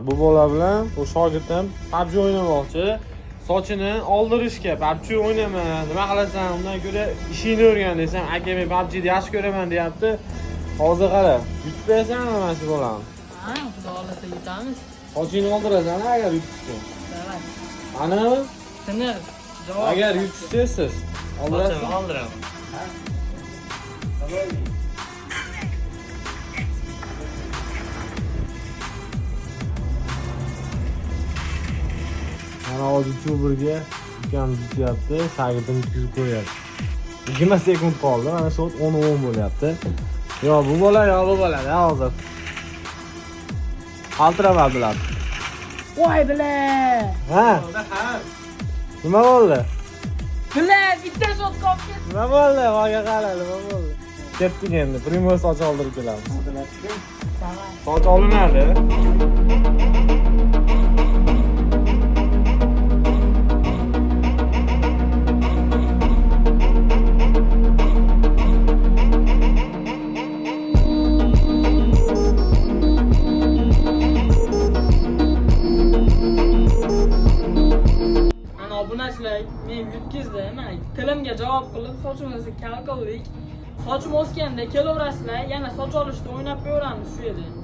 Bu bola bilan bu shogirdim PUBG o'ynamoqchi. Sochini oldirishga, PUBG o'ynama, nima qilasan, undan ko'ra ishingni o'rgan desam, aka men PUBGni yaxshi ko'raman deyapti. Hozir qara, yutib berasan mana shu bolani. Ha, xudo xolasa yutamiz. Sochingni oldirasan agar yutishsa. Davay. Ana, Sinir. Javob. agar yutishsa siz oldirasiz. Oldiraman. Mana hozir YouTuberga ukamiz yutyapti, shogirdim yutkazib qo'yapti. 20 sekund qoldi, mana shu 10 bo'lyapti. Yo, bu bola hozir. Qaltiramadilar. Voy bile. Ha? Nima bo'ldi? Bile bitta shot qolib ketdi. Nima bo'ldi? Voyga qara, nima bo'ldi? Ketdik endi, primo soch oldirib kelamiz. Davay. Soch olinadi. Obunachilar, men yutkizdim. Tilimga javob qilib, sochimizni kal qildik. Sochim o'sganda kelaverasizlar, yana soch olishda o'ynab ko'ramiz shu yerda.